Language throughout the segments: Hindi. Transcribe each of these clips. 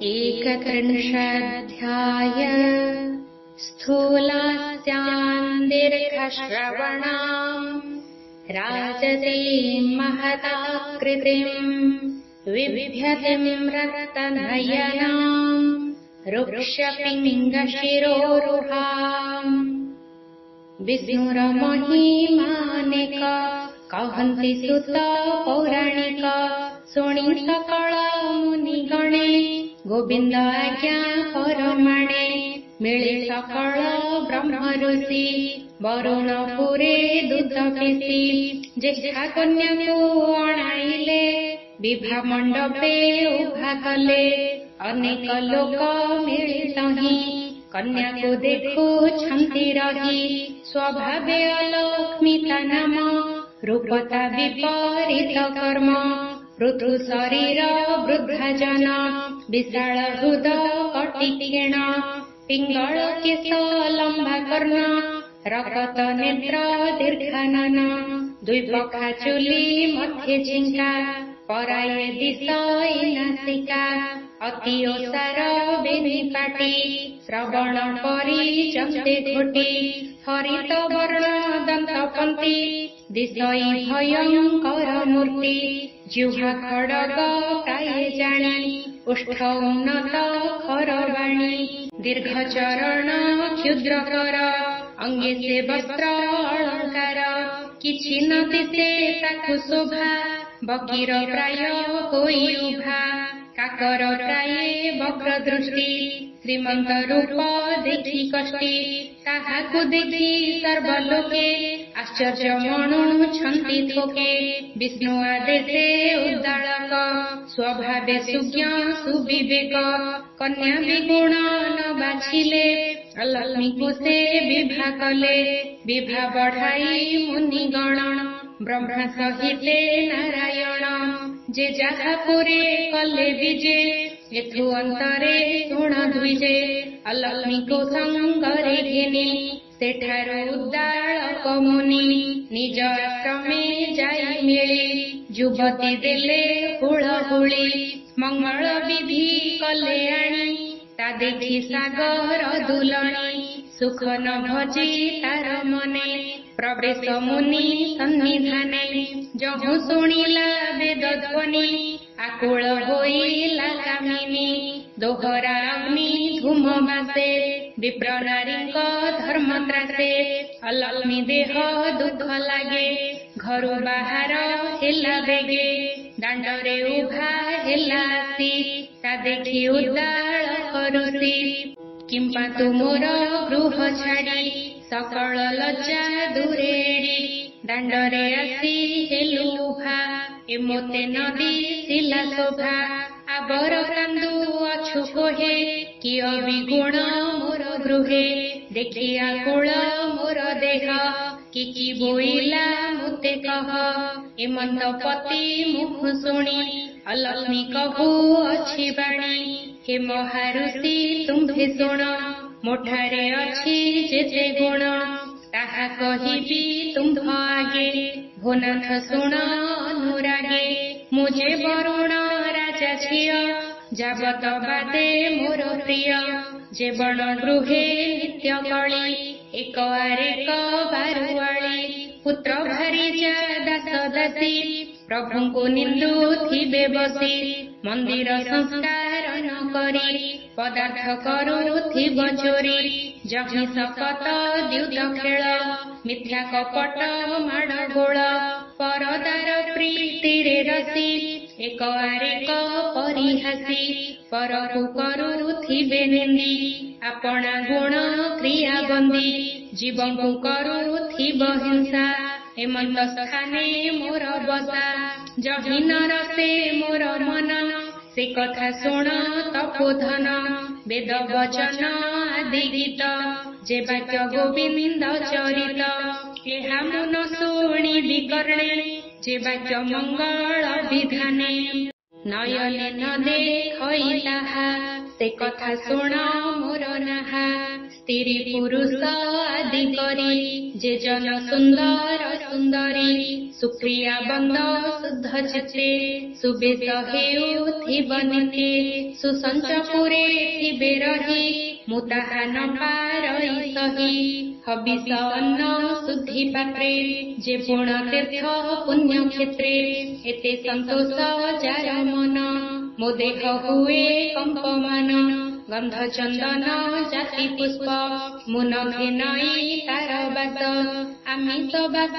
एकत्रिंशाध्याय स्थूलास्याम् दीर्घश्रवणाम् राजतीम् महताकृतिम् विबिभ्यतिम् रक्तनयनाम् रुक्षपिङ्गशिरोरुहाम् विष्णुरमहिमानेक कहन्ति सुत पौराणिक शुणी सकल मुनिगणे गोविन्द आज्ञा परमाणे मिले सकल ब्रह्म ऋषि वरुणपुरे दूध पिसी जेठा कन्याको अणाइले विभा मण्डपे उभा कले अनेक लोक मिलित हि कन्याको देखुछन्ति रहि स्वभावे अलक्ष्मिता नाम रूपता विपरीत कर्म पृथु शरीर वृद्धा जन विशाल हृदय कटिक्षीण पिंगल केश लंबा कर्ण रकत नेत्र दीर्घानन द्विपखा चुली मध्ये चिंका पराये दिशा नासिका अति ओसार बेनिपाटी श्रवण परी चंदे घोटी हरित वर्ण दंतपंती दिशई भयंकर मूर्ति जिह्वा खड़ग प्राय जानी उष्ठ उन्नत खरवाणी दीर्घ चरण क्षुद्र कर अंगे से वस्त्र अलंकार किछि न दिशे ताकु शोभा बकीर प्राय होई उभा काकर प्राय वक्र दृष्टि श्रीमंत रूप देखि कष्टि ताहाकु देखि सर्वलोके आश्चर्य मणुछन्ति थोके विष्णु आदेशे उद्दालक स्वभावे सुज्ञ सुविवेक कन्या विगुण न बाछिले अलक्ष्मी को से विभा कले विभा बढ़ाई मुनिगण ब्रह्मा सहिते नारायण जे जाहा पुरे कले विजे एथु अंतरे शुण द्विजे अलक्ष्मी को संगरे घेनी सेठारु उद्दालक मुनि निज आश्रमे जाई मिली युवती देले हुळहुळी मंगल विधि कले आणी ता देखि सागर दुलणी सुख न भजी तार मने प्रवेश मुनि सन्निधाने जहु शुणिला वेद ध्वनि आकुल होइला कामिनी दोहरा अग्नि धूम बासे विप्र नारीक धर्म त्रासे अलक्ष्मी देह दुख लागे घरु बाहर हेला बेगे दांडरे उभा हेला आसी ता देखि उद्दालक ऋषि किंपा तु मोर गृह छाड़ी सकल लज्जा दूरेड़ी दांडरे आसी हेलु उभा एमते नदी सिला शोभा आबर कांदु अछु कोहे किय विगुण मोर गृहे देखि आकुल मोर देह कि बोइला मुते कह एमंत पति मुख शुणी अलक्ष्मी कहू अछि बाणी हे महाऋषि तुम्भे शुण मोठारे अछि जेते गुण ताहा कहिबी तुम्भ आगे भोनाथ शुण अनुरागे मुझे वरुण राजा झिय जाबत बादे मोर प्रिय जेबण गृहे नित्य कली एक आरेक बारुआली पुत्र भारिजा दास दासी प्रभुଙ୍କୁ निंदुथिबे बसी मंदिर संस्कार न करी पदार्थ करुथिब चोरी जहि सकत द्युत खेल मिथ्या कपट माड़ गोल परदार प्रीतिरे रसी एक आरेक परिहासी परकु करुथिबे निंदी आपणा गुण क्रिया बंदी जीवंकु करुथिब हिंसा हेमंत स्थाने मोर बसा जहि न रसे मोर मन से कथा शुण तपोधन वेद वचन आदि गीत जे वाक्य गोविंद चरित एहा मन शुणी विकर्णे जे वाक्य मंगल विधाने नयने न देखई ताहा से कथा शुण मोर नाहा स्त्री पुरुष आदि करी जे जन सुंदर सुंदरी सुक्रिया बंद शुद्ध चित्ते सुबेश हेउ थिबनिते सुसंच पुरे थिबे रही मुताहा न पारई सही हबिष अन्न शुद्धि पात्रे जे पूर्ण तीर्थ पुण्य क्षेत्रे एते संतोष जार मन मो देह हुए कंपमान गंध चंदन जाति पुष्प मुन घेनई तार बास आमिष बास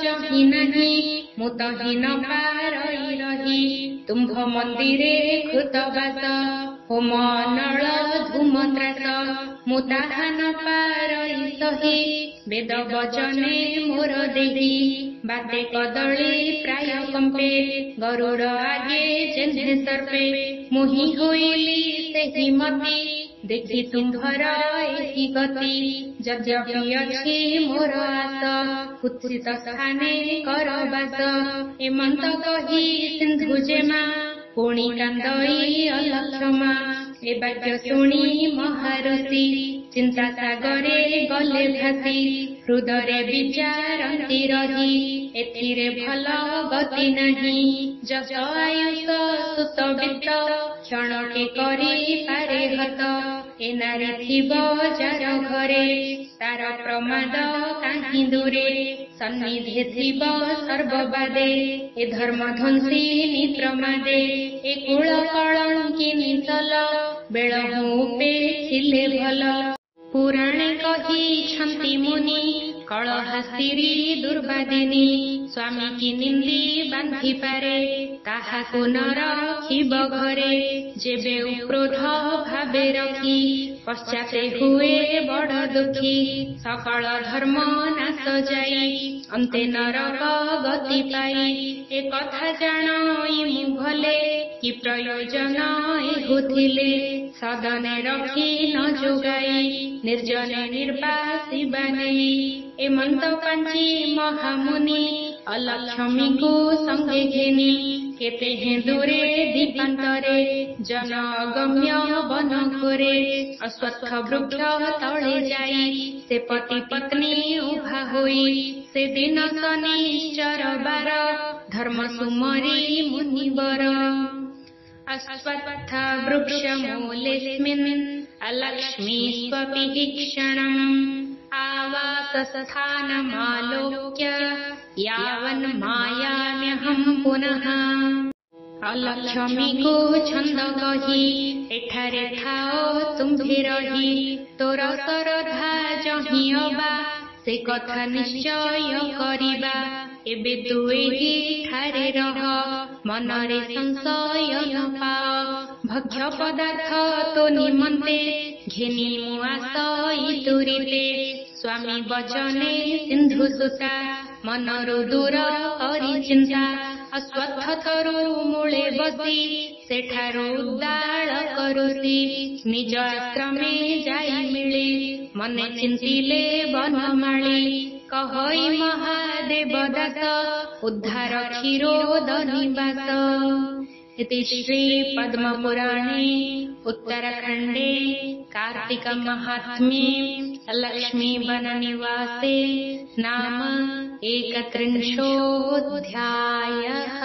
जहि नाही मुतहीन पारई रही तुम्भ मंदिरे कृत बास होम नल धूम त्रास मुताहा न पारई सही वेद वचने मोर देही बाटे कदली प्राय कंपे गरुड़ आगे जेन्हे सर्पे मोहि होइली सेहि मति देखि तुम्भर एहि गति यद्यपि अछि मोर आस कुत्सित स्थाने कर बास एमंत कहि सिंधु जेमा पुणी कांदई अलक्षमा ए वाक्य शुणी महारथी चिंता सागरे गले भासी हृदय विचारती रही एथिरे भल गति नहीं जस आयुष सुत वित्त क्षणके करी पारे हत ए नारी थिब जार घरे तार प्रमाद काहि दूरे सन्निधे थिब सर्वबादे ए धर्म ध्वंसी प्रमादे ए कुल कलंकिनी सल बेलहु पेखिले भल पुराणे कहिछन्ति मुनि कलहास्त्री दुर्वादिनी स्वामी की निंदी बांधि पारे ताहाकु न रखिब घरे जेबे उपरोध भावे रखी पश्चाते हुए बड़ दुखी सकल धर्म नाश जाई अंते नरक गति पाई ए कथा जानई मु भले कि प्रयोजन एहुथिले सदने रखी न जोगाई निर्जने निर्वासी बनेई ए मंत कांची महामुनि अलक्ष्मी को संगे घेनी केते हैं दूरे दीपांतरे जन अगम्य वन घोरे अश्वत्थ वृक्ष तले जाई से पति पत्नी उभा होई से दिन शनिश्चर बार धर्म सुमरी मुनिवर अश्वत्थ वृक्ष मूलेस्मिन् अलक्ष्मी स्वपिहि क्षणम् आवासस्थानमालोक्य यावन् मायाम्यहं पुनः अलक्ष्मी को छंद कही एठारे थाओ तुम्भे रही तोर श्रद्धा जहि अबा से कथा निश्चय करिबा एबे तु एही ठारे रह मनरे संशय न पाओ भक्ष्य पदार्थ तो निमन्ते घेनी मु आशई तुरिते स्वामी वचने सिंधु सुता मनरु दूर करी चिंता अश्वत्थ थरु मूले बसी सेठारु उद्दाल करुसी निज आश्रमे जाई मिले मने चिंतिले बनमाली कहई महादेव दास उद्धार क्षीरोदनि वास इति श्री पद्म पुराणे उत्तराखंडे कार्तिक महात्म्ये लक्ष्मी वन निवासे नाम 31 अध्यायः।